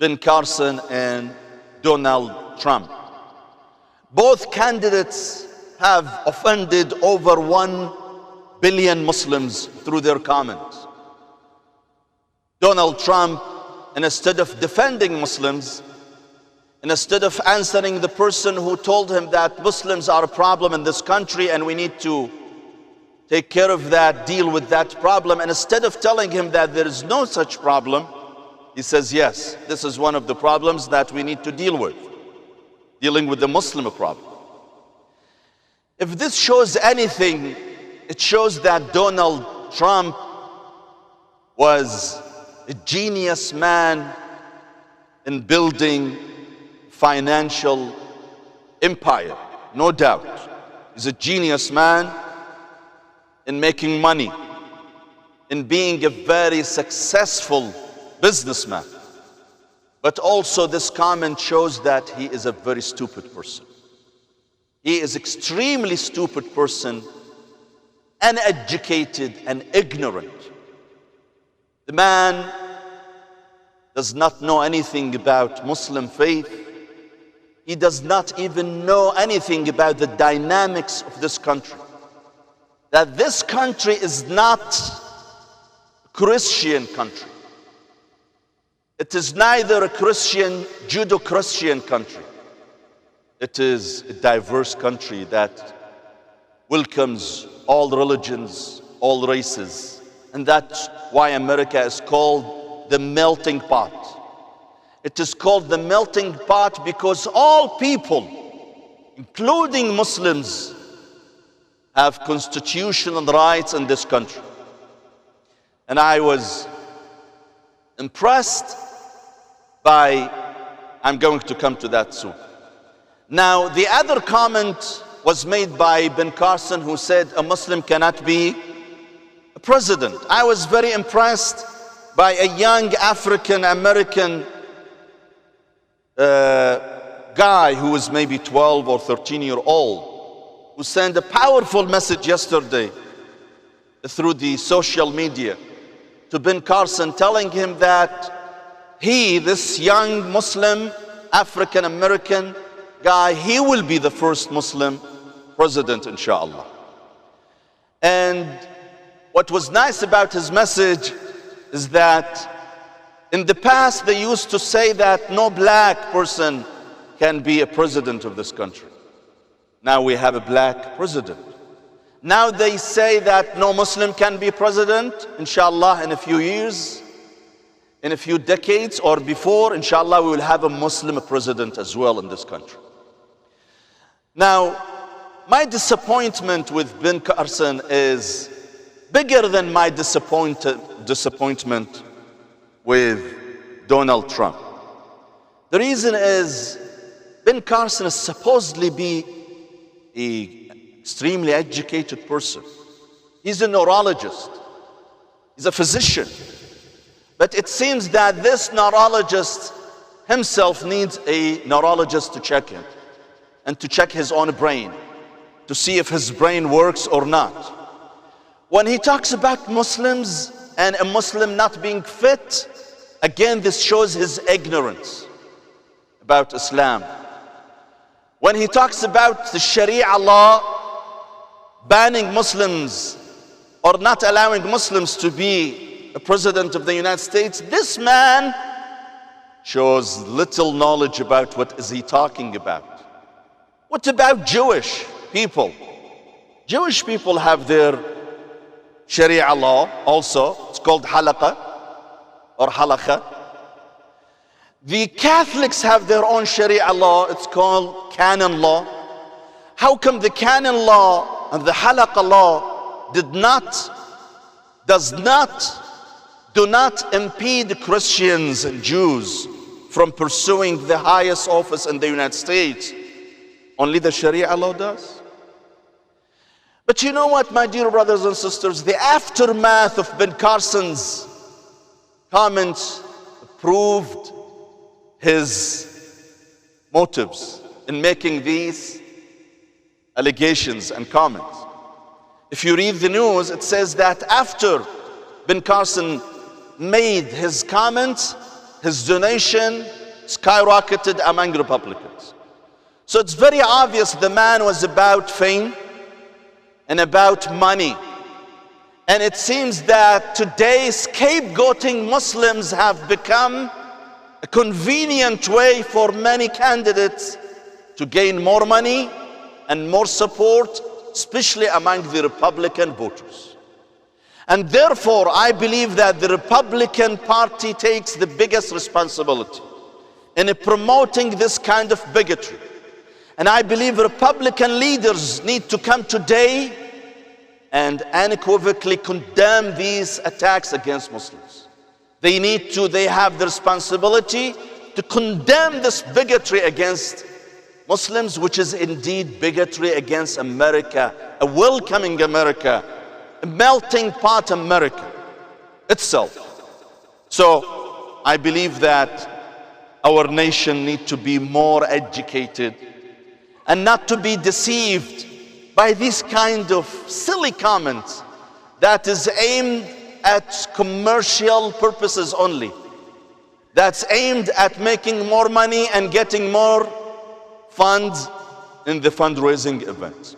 Ben Carson and Donald Trump. Both candidates have offended over 1 billion Muslims through their comments. Donald Trump, instead of defending Muslims, instead of answering the person who told him that Muslims are a problem in this country and we need to take care of that, deal with that problem, and instead of telling him that there is no such problem, he says, yes, this is one of the problems that we need to deal with, dealing with the Muslim problem. If this shows anything, it shows that Donald Trump was a genius man in building financial empire, no doubt. He's a genius man in making money, in being a very successful businessman. But also this comment shows that he is a very stupid person. He is extremely stupid person, uneducated and ignorant. The man does not know anything about Muslim faith. He does not even know anything about the dynamics of this country. That this country is not a Christian country. It is neither a Christian, Judeo-Christian country. It is a diverse country that welcomes all religions, all races. And that's why America is called the melting pot. It is called the melting pot because all people, including Muslims, have constitutional rights in this country. And I was impressed by, I'm going to come to that soon. Now, the other comment was made by Ben Carson, who said a Muslim cannot be a president. I was very impressed by a young African-American guy who was maybe 12 or 13-year-old, who sent a powerful message yesterday through the social media to Ben Carson, telling him that he, this young Muslim African-American guy, he will be the first Muslim president, inshallah. And what was nice about his message is that in the past they used to say that no black person can be a president of this country. Now we have a black president. Now they say that no Muslim can be president. Inshallah, in a few years, in a few decades or before, inshallah, we will have a Muslim president as well in this country. Now, my disappointment with Ben Carson is bigger than my disappointment with Donald Trump. The reason is Ben Carson is supposedly be an extremely educated person. He's a neurologist. He's a physician. But it seems that this neurologist himself needs a neurologist to check him and to check his own brain, to see if his brain works or not. When he talks about Muslims and a Muslim not being fit, again, this shows his ignorance about Islam. When he talks about the Sharia law banning Muslims or not allowing Muslims to be a president of the United States, this man shows little knowledge about what is he talking about. What about Jewish people? Jewish people have their Sharia law also. It's called halaqa or halakha. The Catholics have their own Sharia law. It's called canon law. How come the canon law and the halakha law do not impede Christians and Jews from pursuing the highest office in the United States? Only the Sharia law does. But you know what, my dear brothers and sisters, the aftermath of Ben Carson's comments proved his motives in making these allegations and comments. If you read the news, it says that after Ben Carson made his comments, his donation skyrocketed among Republicans. So it's very obvious the man was about fame and about money. And it seems that today scapegoating Muslims have become a convenient way for many candidates to gain more money and more support, especially among the Republican voters. And therefore, I believe that the Republican Party takes the biggest responsibility in promoting this kind of bigotry. And I believe Republican leaders need to come today and unequivocally condemn these attacks against Muslims. They have the responsibility to condemn this bigotry against Muslims, which is indeed bigotry against America, a welcoming America, a melting pot America itself. So I believe that our nation needs to be more educated and not to be deceived by this kind of silly comments that is aimed at commercial purposes only, that's aimed at making more money and getting more funds in the fundraising events.